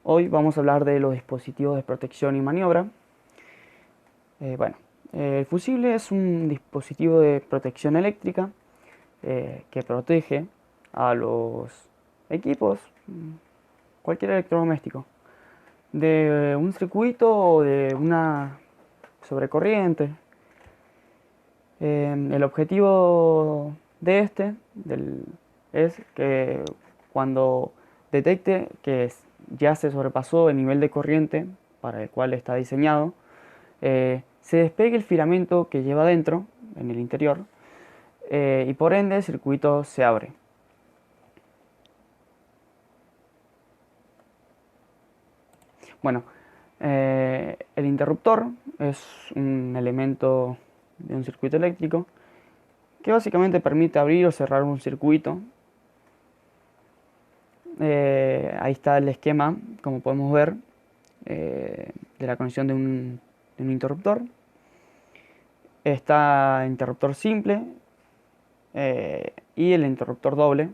Hoy vamos a hablar de los dispositivos de protección y maniobra. El fusible es un dispositivo de protección eléctrica que protege a los equipos, cualquier electrodoméstico, de un circuito o de una sobrecorriente. El objetivo de es que cuando detecte que ya se sobrepasó el nivel de corriente para el cual está diseñado, se despegue el filamento que lleva dentro, en el interior, y por ende el circuito se abre. Bueno, el interruptor es un elemento de un circuito eléctrico que básicamente permite abrir o cerrar un circuito. Ahí está el esquema, como podemos ver, de la conexión de un interruptor. Está el interruptor simple y el interruptor doble,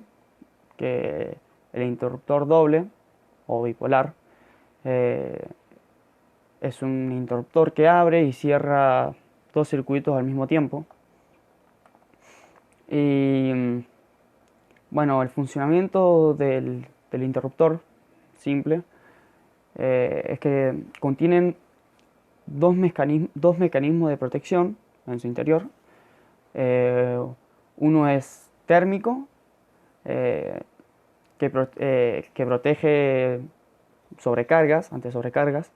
que el interruptor doble o bipolar es un interruptor que abre y cierra dos circuitos al mismo tiempo. Y bueno, el funcionamiento del interruptor simple es que contienen dos mecanismos de protección en su interior. Uno es térmico, que protege sobrecargas, ante sobrecargas,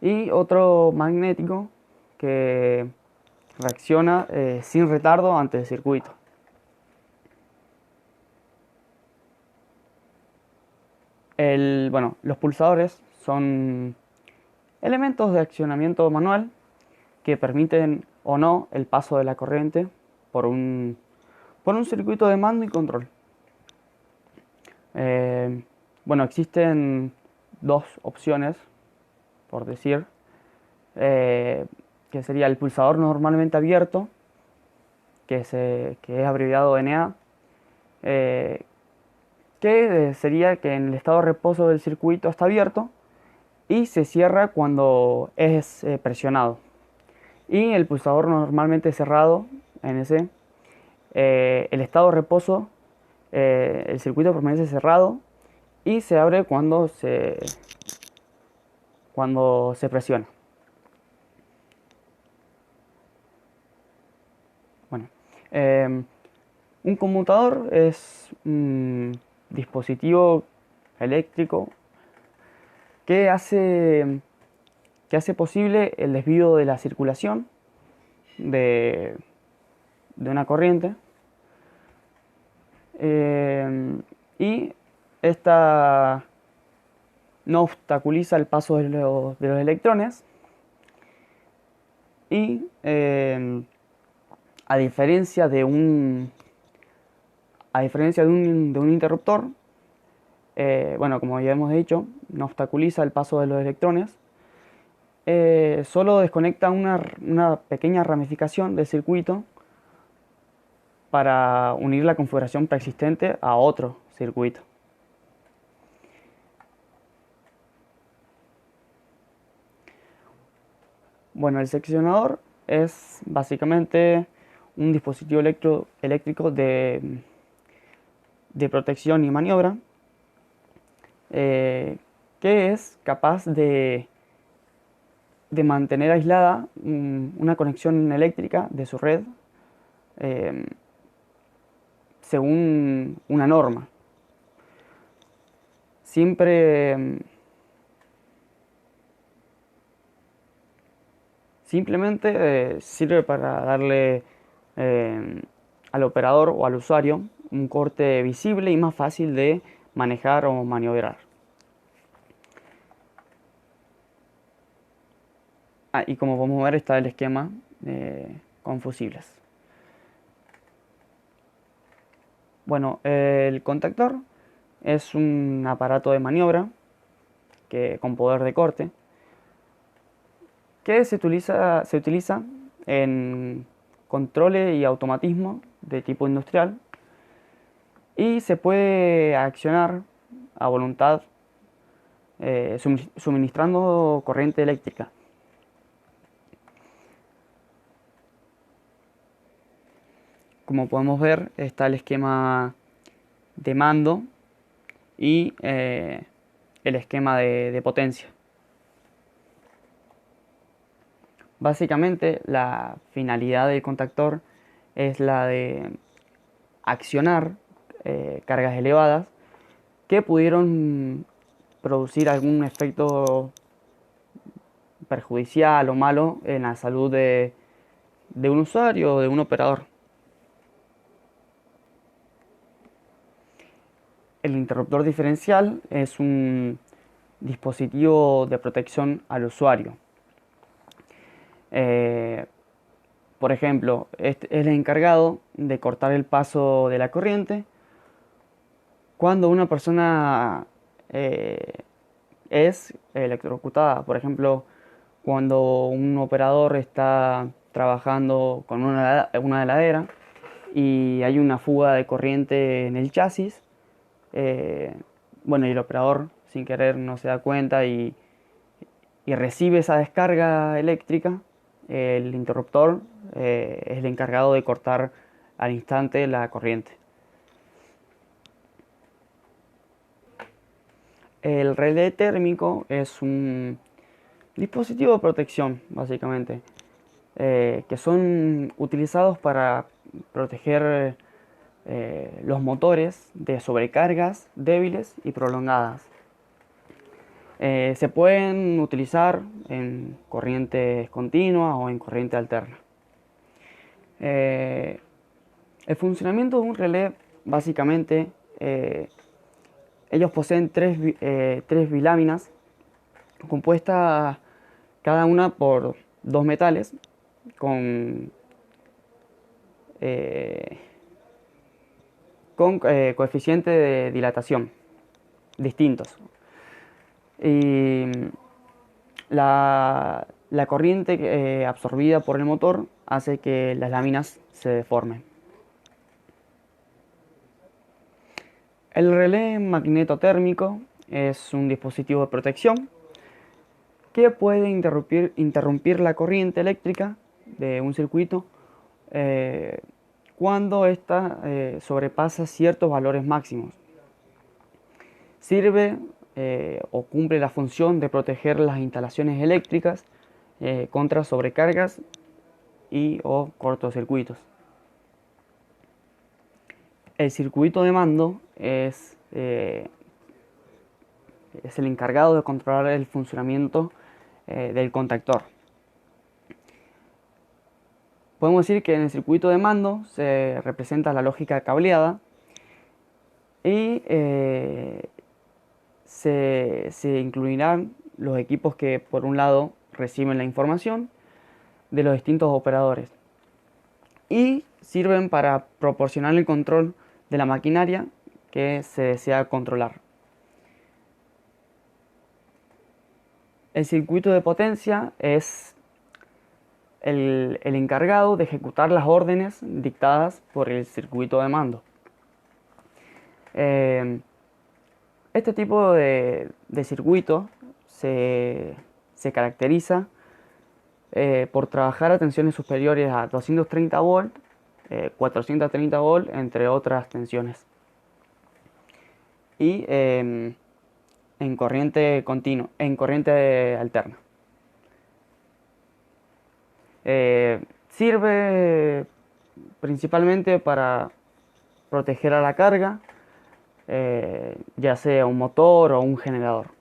y otro magnético que reacciona sin retardo ante el circuito. Los pulsadores son elementos de accionamiento manual que permiten o no el paso de la corriente por un circuito de mando y control. Existen dos opciones, por decir, que sería el pulsador normalmente abierto, que es abreviado NA, que sería que en el estado de reposo del circuito está abierto y se cierra cuando es presionado. Y el pulsador normalmente cerrado, NC, el estado de reposo, el circuito permanece cerrado y se abre cuando se presiona. Bueno, un conmutador es un dispositivo eléctrico que hace posible el desvío de la circulación de una corriente, y esta no obstaculiza el paso de los electrones y a diferencia de un interruptor, como ya hemos dicho, no obstaculiza el paso de los electrones, solo desconecta una pequeña ramificación del circuito para unir la configuración preexistente a otro circuito. Bueno, el seccionador es básicamente un dispositivo eléctrico de protección y maniobra que es capaz de mantener aislada una conexión eléctrica de su red según una norma. Simplemente sirve para darle al operador o al usuario un corte visible y más fácil de manejar o maniobrar. Y como podemos ver, está el esquema con fusibles. Bueno, el contactor es un aparato de maniobra con poder de corte que se utiliza en controles y automatismo de tipo industrial y se puede accionar a voluntad suministrando corriente eléctrica. Como podemos ver, está el esquema de mando y el esquema de potencia. Básicamente, la finalidad del contactor es la de accionar cargas elevadas que pudieron producir algún efecto perjudicial o malo en la salud de un usuario o de un operador. El interruptor diferencial es un dispositivo de protección al usuario. Por ejemplo, es el encargado de cortar el paso de la corriente cuando una persona es electrocutada. Por ejemplo, cuando un operador está trabajando con una heladera y hay una fuga de corriente en el chasis, bueno, y el operador sin querer no se da cuenta y recibe esa descarga eléctrica, el interruptor es el encargado de cortar al instante la corriente. El relé térmico es un dispositivo de protección, básicamente, que son utilizados para proteger los motores de sobrecargas débiles y prolongadas. Se pueden utilizar en corrientes continuas o en corriente alterna. El funcionamiento de un relé, básicamente, ellos poseen tres biláminas compuestas cada una por dos metales con coeficiente de dilatación distintos. Y la corriente absorbida por el motor hace que las láminas se deformen. El relé magnetotérmico es un dispositivo de protección que puede interrumpir la corriente eléctrica de un circuito cuando ésta sobrepasa ciertos valores máximos. Sirve o cumple la función de proteger las instalaciones eléctricas contra sobrecargas y o cortocircuitos. El circuito de mando es el encargado de controlar el funcionamiento del contactor. Podemos decir que en el circuito de mando se representa la lógica cableada y se incluirán los equipos que por un lado reciben la información de los distintos operadores y sirven para proporcionar el control de la maquinaria que se desea controlar. El circuito de potencia es el encargado de ejecutar las órdenes dictadas por el circuito de mando. Este tipo de circuito se caracteriza por trabajar a tensiones superiores a 230 volts, 430 volts, entre otras tensiones. Y en corriente continua, en corriente alterna. Sirve principalmente para proteger a la carga, ya sea un motor o un generador.